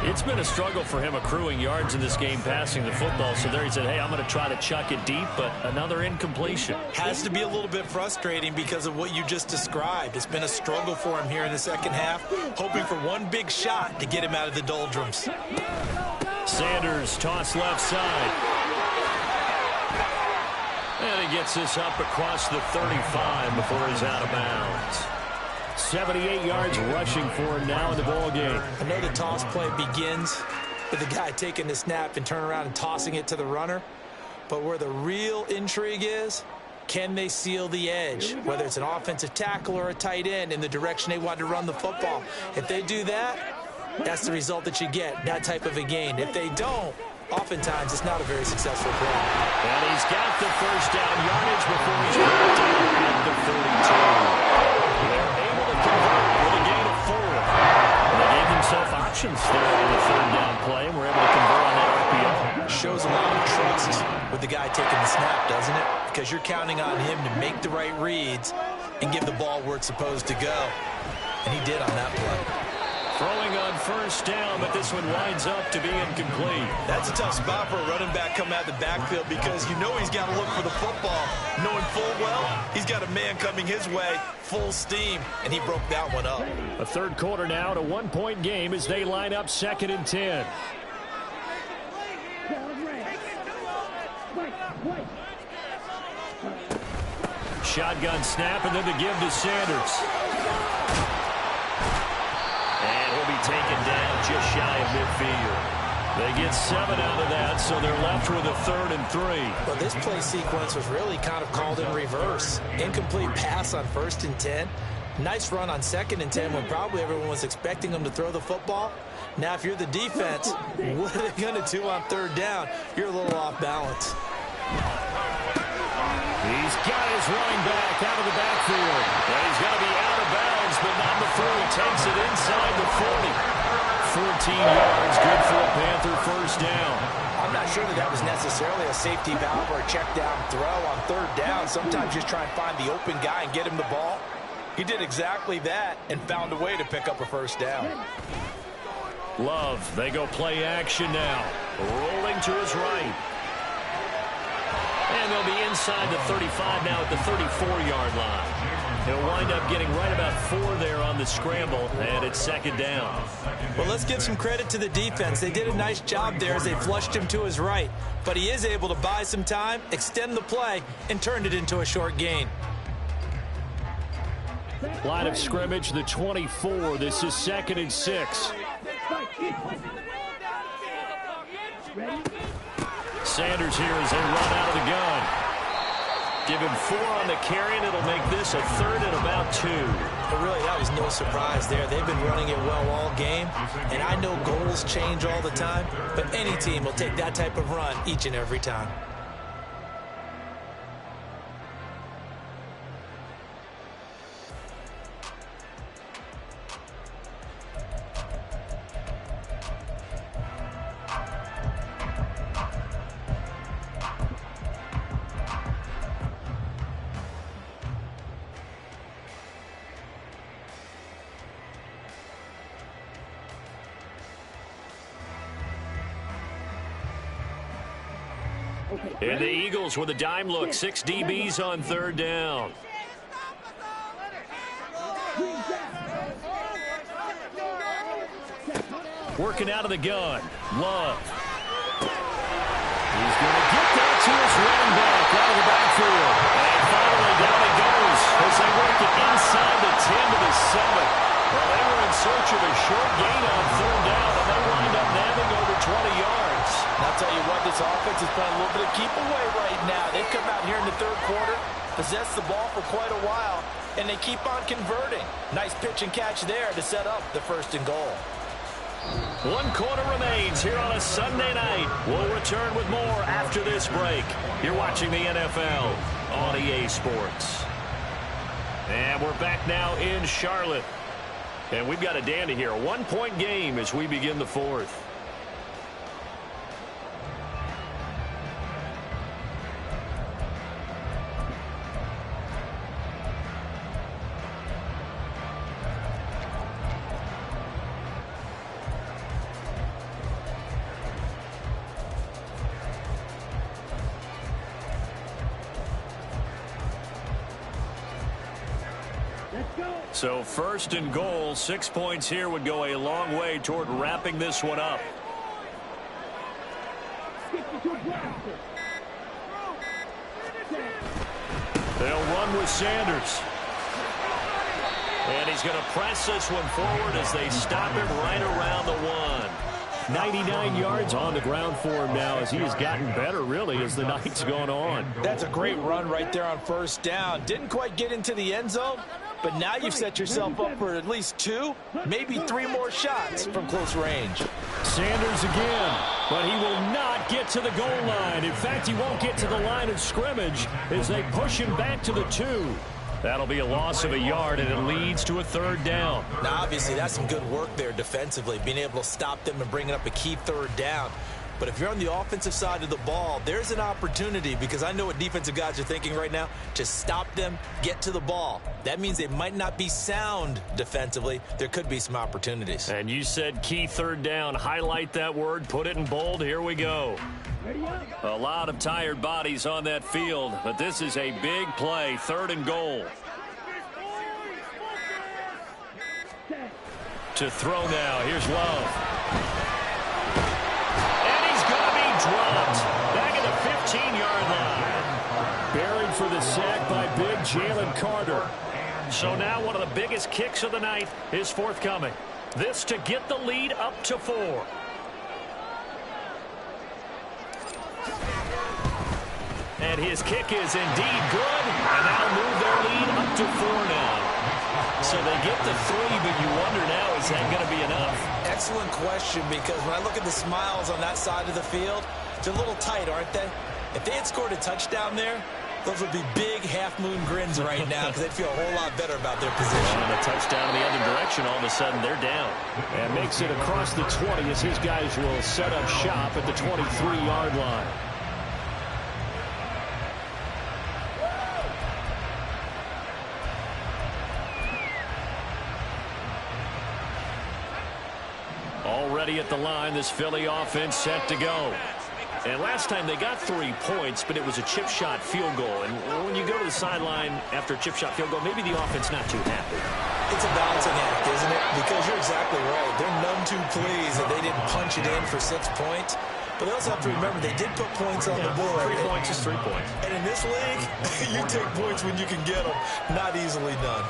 S1: It's been a struggle for him accruing yards in this game passing the football. So there he said, hey, I'm going to try to chuck it deep, but another incompletion.
S2: Has to be a little bit frustrating because of what you just described. It's been a struggle for him here in the second half, hoping for one big shot to get him out of the doldrums.
S1: Sanders toss left side. And he gets this up across the 35 before he's out of bounds.
S5: 78 yards rushing for him now in the ball game.
S2: I know the toss play begins with the guy taking the snap and turning around and tossing it to the runner. But where the real intrigue is, can they seal the edge, whether it's an offensive tackle or a tight end, in the direction they want to run the football? If they do that, that's the result that you get, that type of a gain. If they don't, oftentimes it's not a very successful play.
S1: And he's got the first down yardage before he's brought down at the 32. They're able to convert with a gain of 4. And they gave themselves options there on the 3rd down play, and were able to convert on that RPO.
S2: Shows a lot of trust with the guy taking the snap, doesn't it? Because you're counting on him to make the right reads and give the ball where it's supposed to go. And he did on that play.
S1: Throwing on first down, but this one winds up to be incomplete.
S2: That's a tough spot for a running back coming out of the backfield, because you know he's got to look for the football, knowing full well he's got a man coming his way full steam, and he broke that one up.
S5: A third quarter now, to 1-point game as they line up 2nd and 10.
S1: Shotgun snap, and then the give to Sanders. And he'll be taken down just shy of midfield. They get 7 out of that, so they're left with a 3rd and 3.
S2: Well, this play sequence was really kind of called in reverse. Incomplete pass on 1st and 10. Nice run on 2nd and 10 when probably everyone was expecting them to throw the football. Now, if you're the defense, what are they going to do on 3rd down? You're a little off balance.
S5: He's got his running back out of the backfield.
S1: And he's going to be out of bounds, but not before he takes it inside the 40. 14 yards, good for a Panther first down.
S6: I'm not sure that was necessarily a safety valve or a check down throw on 3rd down. Sometimes just try and find the open guy and get him the ball. He did exactly that and found a way to pick up a first down.
S1: Love, they go play action now. Rolling to his right. And they'll be inside the 35 now at the 34-yard line. He'll wind up getting right about 4 there on the scramble, and it's 2nd down.
S2: Well, let's give some credit to the defense. They did a nice job there as they flushed him to his right. But he is able to buy some time, extend the play, and turned it into a short gain.
S5: Line of scrimmage, the 24. This is 2nd and 6. Sanders here as they run out of the gun. Give him 4 on the carry, and it'll make this a 3rd and about 2.
S2: But really, that was no surprise there. They've been running it well all game, and I know goals change all the time, but any team will take that type of run each and every time.
S1: And the Eagles with a dime look. 6 DBs on 3rd down. Working out of the gun. Love. He's going to get that to his running back out of the backfield. And finally down it goes as they work it inside the 10 to the 7. Well, they were in search of a short gain on 3rd down, and they wind up nabbing over 20 yards.
S6: I'll tell you what, this offense is playing a little bit of keep away right now. They've come out here in the 3rd quarter, possessed the ball for quite a while, and they keep on converting. Nice pitch and catch there to set up the 1st and goal.
S1: 1 quarter remains here on a Sunday night. We'll return with more after this break. You're watching the NFL on EA Sports. And we're back now in Charlotte. And we've got a dandy here. A 1-point game as we begin the 4th. So 1st and goal, 6 points here would go a long way toward wrapping this one up. They'll run with Sanders. And he's going to press this one forward as they stop him right around the 1. 99 yards on the ground for him now as he has gotten better, really, as the night's gone on.
S6: That's a great run right there on 1st down. Didn't quite get into the end zone, but now you've set yourself up for at least 2, maybe 3 more shots from close range.
S5: Sanders again, but he will not get to the goal line. In fact, he won't get to the line of scrimmage as they push him back to the 2. That'll be a loss of a yard, and it leads to a 3rd down.
S2: Now, obviously, that's some good work there defensively, being able to stop them and bringing up a key 3rd down. But if you're on the offensive side of the ball, there's an opportunity, because I know what defensive guys are thinking right now, to stop them, get to the ball. That means they might not be sound defensively. There could be some opportunities.
S1: And you said key 3rd down. Highlight that word, put it in bold. Here we go. A lot of tired bodies on that field, but this is a big play. 3rd and goal. To throw now. Here's Love. Dropped back at the 15-yard line.
S5: Buried for the sack by big Jalen Carter.
S1: So now one of the biggest kicks of the night is forthcoming. This to get the lead up to 4. And his kick is indeed good. And that'll move their lead up to 4 now. So they get the 3, but you wonder now, is that going to be enough?
S2: Excellent question, because when I look at the smiles on that side of the field, they're a little tight, aren't they? If they had scored a touchdown there, those would be big half-moon grins right now because they'd feel a whole lot better about their position.
S1: And a touchdown in the other direction, all of a sudden they're down.
S5: And makes it across the 20 as his guys will set up shop at the 23-yard line.
S1: Already at the line, this Philly offense set to go. And last time they got 3 points, but it was a chip shot field goal. And when you go to the sideline after a chip shot field goal, maybe the offense not too happy.
S2: It's a balancing act, isn't it? Because you're exactly right. They're none too pleased that they didn't punch it in for 6 points. But they also have to remember they did put points on the board.
S1: 3 points is 3 points.
S2: And in this league, you take points when you can get them. Not easily done.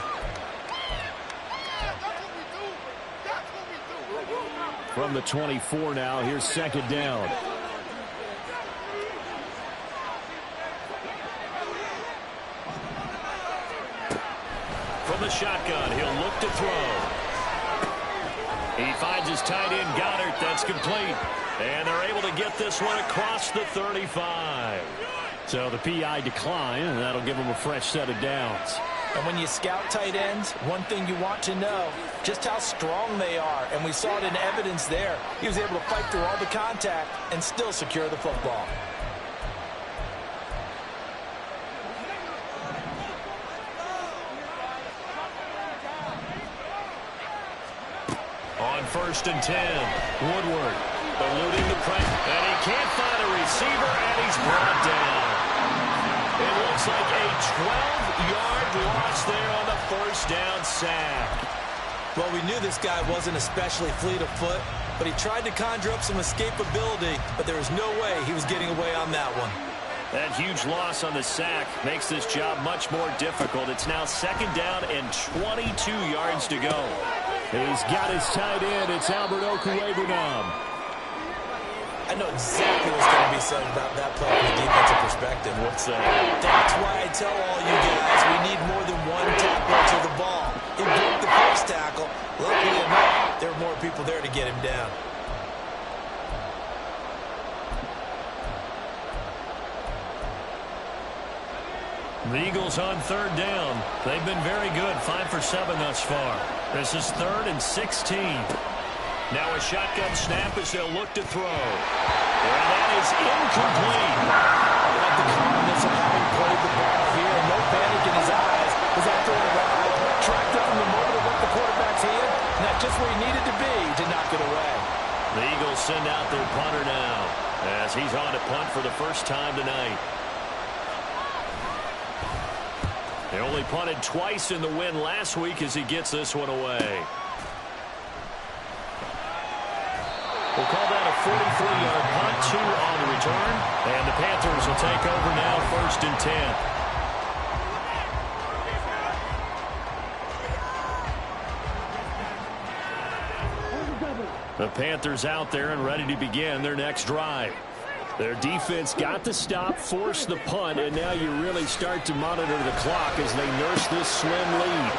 S5: From the 24 now, here's second down.
S1: From the shotgun, he'll look to throw. He finds his tight end, Goddard. That's complete. And they're able to get this one across the 35.
S5: So the PI decline, and that'll give him a fresh set of downs.
S6: And when you scout tight ends, one thing you want to know, just how strong they are. And we saw it in evidence there. He was able to fight through all the contact and still secure the football.
S1: On 1st and 10, Woodward eluding the pressure, and he can't find a receiver, and he's brought down. It looks like a 12-yard loss there on the first down sack.
S2: Well, we knew this guy wasn't especially fleet of foot, but he tried to conjure up some escapability, but there was no way he was getting away on that one.
S1: That huge loss on the sack makes this job much more difficult. It's now second down and 22 yards to go.
S5: He's got his tight end. It's Albert Okwuegbunam.
S2: I know exactly what's going to be said about that play from a defensive perspective.
S1: What's that?
S2: That's why I tell all you guys we need more than one tackler to the ball. He broke the first tackle. Luckily enough, there were more people there to get him down.
S1: The Eagles on third down. They've been very good, 5 for 7 thus far. This is 3rd and 16. Now a shotgun snap as they'll look to throw. And that is incomplete.
S6: I like the calmness of having played the ball here. No panic in his eyes as that throw arrived. Tracked up from the moment of what the quarterback's hand. And that's just where he needed to be to knock it away.
S1: The Eagles send out their punter now as he's on to punt for the first time tonight. They only punted twice in the win last week as he gets this one away. We'll call that a 43-yard punt, 2 on the return. And the Panthers will take over now, 1st and 10. The Panthers out there and ready to begin their next drive. Their defense got the stop, forced the punt, and now you really start to monitor the clock as they nurse this slim lead.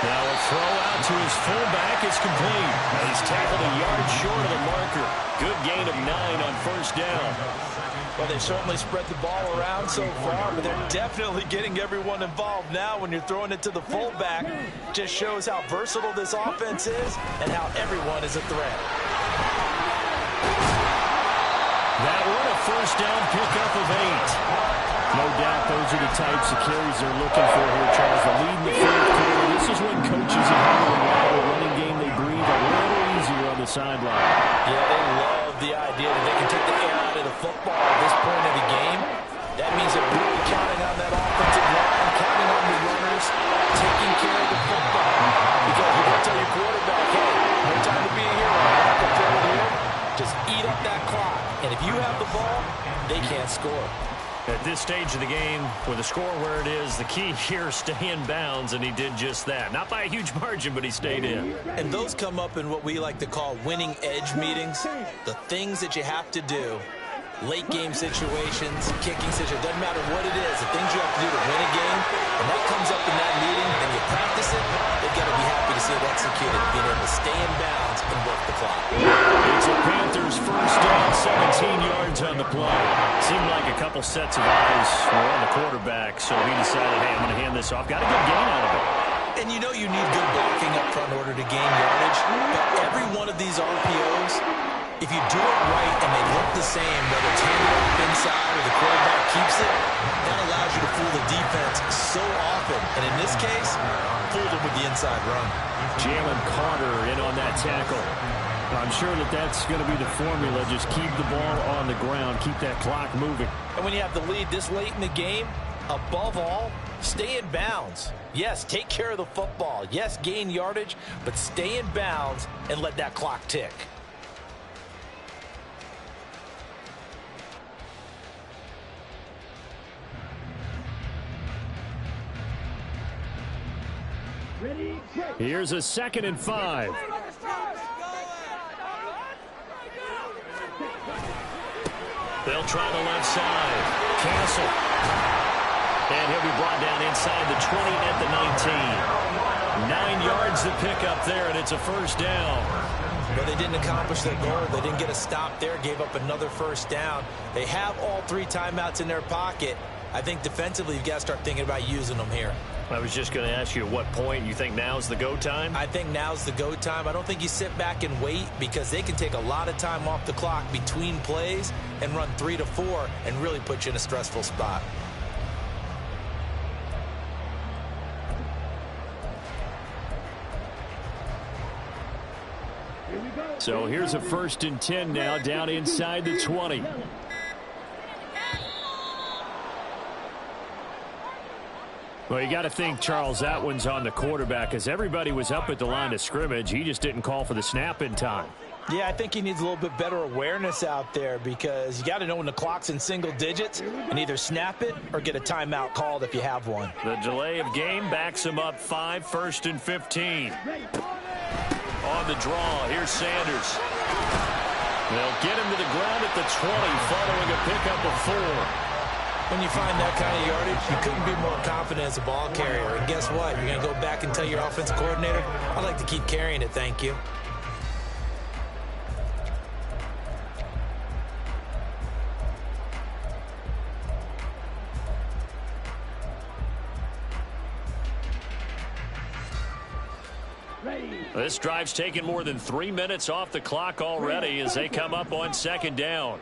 S1: Now a throw out to his fullback is complete. He's tackled a yard short of the marker. Good gain of 9 on first down.
S6: Well, they've certainly spread the ball around so far, but they're definitely getting everyone involved now when you're throwing it to the fullback. Just shows how versatile this offense is and how everyone is a threat.
S1: That one a first down pickup of 8.
S5: No doubt those are the types of carries they're looking for here, Charles. The lead in the fourth quarter. This is when coaches and the running game, they breathe a little easier on the sideline.
S6: Yeah, they love the idea that they can take the air out of the football at this point of the game. That means they're really counting on that offensive line, counting on the runners, taking care of the football. Because you can tell your quarterback, hey, no time to be a hero. Back up there here. Just eat up that clock. And if you have the ball, they can't score.
S1: At this stage of the game, with the score where it is, the key here is stay in bounds, and he did just that. Not by a huge margin, but he stayed in.
S2: And those come up in what we like to call winning edge meetings. The things that you have to do, late game situations, kicking situations, doesn't matter what it is, the things you have to do to win a game, when that comes up in that meeting and you practice it, they've got to be happy to see it executed, being able to stay in bounds and work the clock.
S1: It's a Panthers first down, 17 yards on the play. Seemed like a couple sets of eyes were on the quarterback, so he decided, hey, I'm going to hand this off. Got a good gain out of it.
S2: And you know you need good blocking up front in order to gain yardage, but every one of these RPOs, if you do it right and they look the same, whether it's handed off inside or the quarterback keeps it, that allows you to fool the defense so often. And in this case, fooled them with the inside run.
S5: Jalen Carter in on that tackle. I'm sure that that's going to be the formula. Just keep the ball on the ground. Keep that clock moving.
S6: And when you have the lead this late in the game, above all, stay in bounds. Yes, take care of the football. Yes, gain yardage, but stay in bounds and let that clock tick.
S5: Here's a 2nd and 5.
S1: They'll try the left side. Castle. And he'll be brought down inside the 20 at the 19. 9 yards to pick up there, and it's a first down.
S2: But they didn't accomplish their goal. They didn't get a stop there, gave up another first down. They have all 3 timeouts in their pocket. I think defensively you've got to start thinking about using them here.
S1: I was just going to ask you at what point you think now's the go time?
S2: I think now's the go time. I don't think you sit back and wait because they can take a lot of time off the clock between plays and run 3 to 4 and really put you in a stressful spot.
S5: So here's a 1st and 10 now down inside the 20. Well, you got to think, Charles, that one's on the quarterback because everybody was up at the line of scrimmage. He just didn't call for the snap in time.
S6: Yeah, I think he needs a little bit better awareness out there because you got to know when the clock's in single digits and either snap it or get a timeout called if you have one.
S1: The delay of game backs him up 5, 1st and 15. On the draw, here's Sanders. They'll get him to the ground at the 20 following a pickup of 4.
S2: When you find that kind of yardage, you couldn't be more confident as a ball carrier. And guess what? You're going to go back and tell your offensive coordinator, I'd like to keep carrying it, thank you.
S1: This drive's taken more than 3 minutes off the clock already as they come up on 2nd down.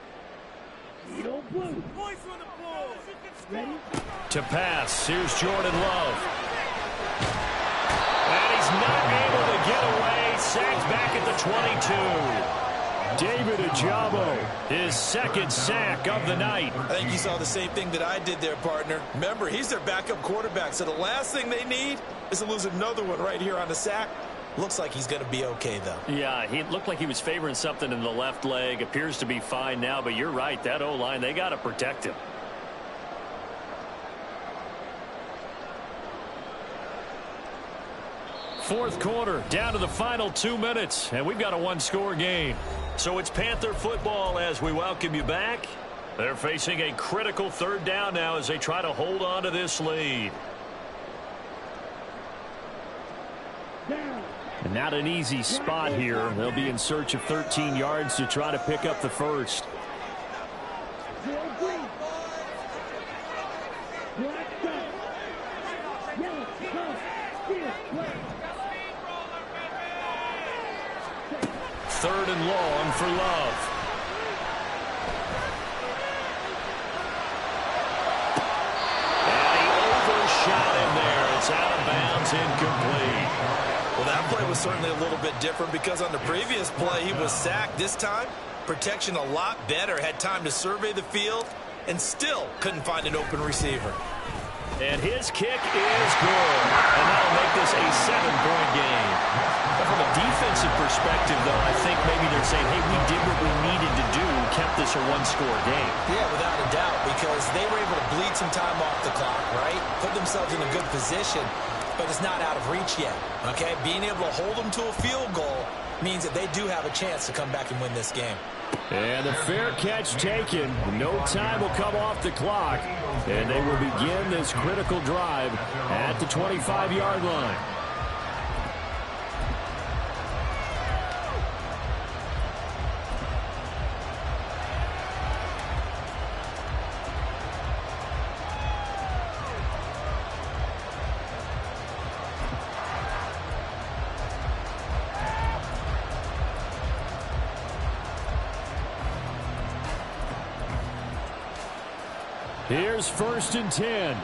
S1: To pass, here's Jordan Love. And he's not able to get away. Sacked back at the 22. David Ajabo, his 2nd sack of the night.
S2: I think you saw the same thing that I did there, partner. Remember, he's their backup quarterback, so the last thing they need is to lose another one right here on the sack. Looks like he's going to be okay, though.
S1: Yeah, he looked like he was favoring something in the left leg. Appears to be fine now, but you're right. That O-line, they got to protect him. Fourth quarter, down to the final 2 minutes, and we've got a 1-score game. So it's Panther football as we welcome you back. They're facing a critical 3rd down now as they try to hold on to this lead.
S5: And not an easy spot here. They'll be in search of 13 yards to try to pick up the 1st.
S1: Third and long for Love. And he overshot him there. It's out of bounds, incomplete.
S2: Well, that play was certainly a little bit different because on the previous play, he was sacked. This time, protection a lot better. Had time to survey the field and still couldn't find an open receiver.
S1: And his kick is good. And that'll make this a 7-point game. But from a defensive perspective, though, I think maybe they're saying, hey, we did what we needed to do, kept this a 1-score game.
S2: Yeah, without a doubt, because they were able to bleed some time off the clock, right? Put themselves in a good position, but it's not out of reach yet, okay? Being able to hold them to a field goal means that they do have a chance to come back and win this game.
S5: And the fair catch taken. No time will come off the clock. And they will begin this critical drive at the 25-yard line. Here's 1st and 10.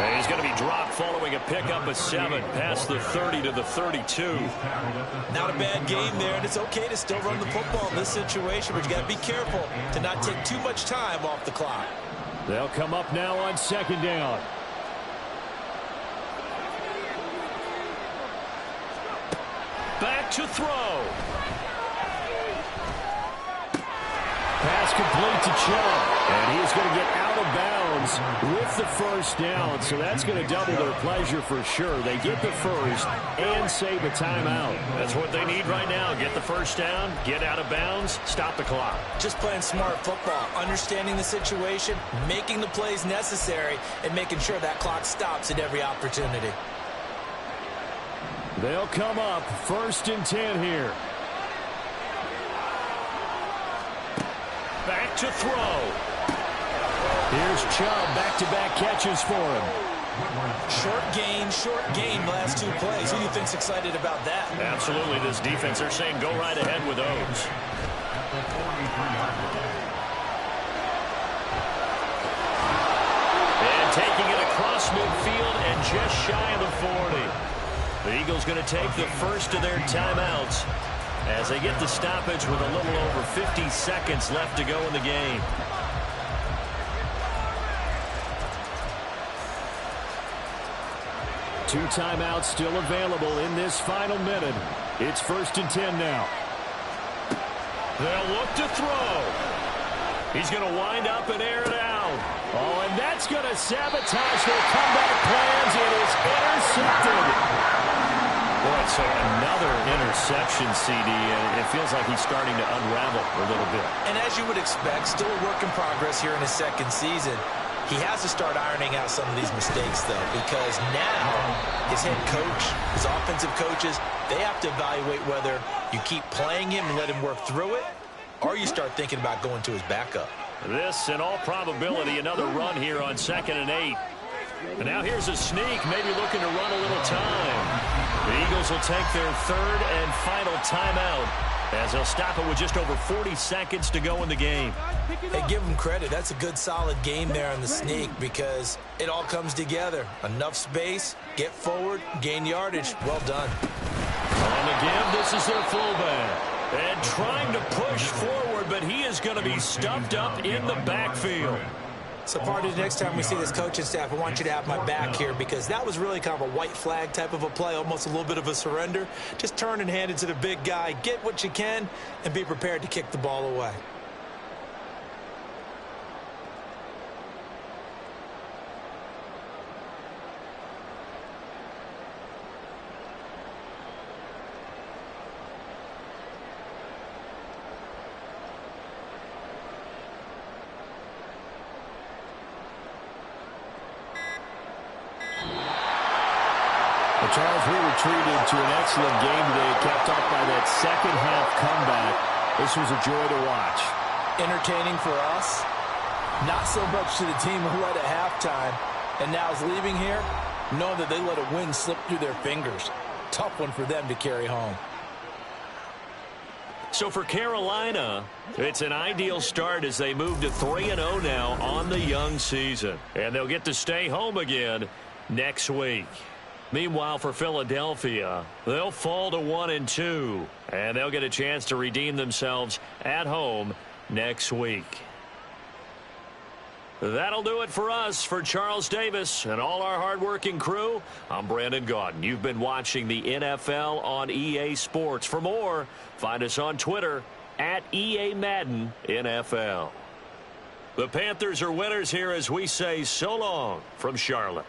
S1: And he's going to be dropped following a pickup of 7 past the 30 to the 32.
S2: Not a bad game there, and it's okay to still run the football in this situation, but you got to be careful to not take too much time off the clock.
S5: They'll come up now on 2nd down.
S1: Back to throw.
S5: Pass pass complete to Chubb. And he's going to get out of bounds with the first down. So that's going to double their pleasure for sure. They get the first and save a timeout.
S1: That's what they need right now. Get the first down, get out of bounds, stop the clock.
S2: Just playing smart football, understanding the situation, making the plays necessary, and making sure that clock stops at every opportunity.
S5: They'll come up 1st and 10 here.
S1: Back to throw.
S5: Here's Chubb, back-to-back catches for him.
S2: Short gain last 2 plays. Who do you think's excited about that?
S1: Absolutely, this defense, they're saying go right ahead with those. And taking it across midfield and just shy of the 40. The Eagles going to take the first of their timeouts as they get the stoppage with a little over 50 seconds left to go in the game.
S5: Two timeouts still available in this final minute. It's 1st and 10 now.
S1: They'll look to throw. He's going to wind up and air it out.
S5: Oh, and that's going to sabotage their comeback plans. It is intercepted.
S1: Boy, so another interception, CD, and it feels like he's starting to unravel a little bit.
S2: And as you would expect, still a work in progress here in his 2nd season. He has to start ironing out some of these mistakes, though, because now his head coach, his offensive coaches, they have to evaluate whether you keep playing him and let him work through it, or you start thinking about going to his backup.
S1: This, in all probability, another run here on 2nd and 8. And now here's a sneak, maybe looking to run a little time. The Eagles will take their 3rd and final timeout as they'll stop it with just over 40 seconds to go in the game.
S2: Hey, give them credit. That's a good, solid game there on the sneak because it all comes together. Enough space, get forward, gain yardage. Well done.
S1: On the give, this is their fullback. And trying to push forward, but he is going to be stuffed up in the backfield.
S2: So, Party, next time we see this coaching staff, I want you to have my back here because that was really kind of a white flag type of a play, almost a little bit of a surrender. Just turn and hand it to the big guy, get what you can, and be prepared to kick the ball away.
S5: Charles, we retreated to an excellent game today, capped off by that second-half comeback. This was a joy to watch.
S6: Entertaining for us, not so much to the team who led at halftime, and now is leaving here, knowing that they let a win slip through their fingers. Tough one for them to carry home.
S1: So for Carolina, it's an ideal start as they move to 3-0 now on the young season. And they'll get to stay home again next week. Meanwhile, for Philadelphia, they'll fall to 1-2, and they'll get a chance to redeem themselves at home next week. That'll do it for us. For Charles Davis and all our hardworking crew, I'm Brandon Gaudin. You've been watching the NFL on EA Sports. For more, find us on Twitter at EA Madden NFL. The Panthers are winners here as we say so long from Charlotte.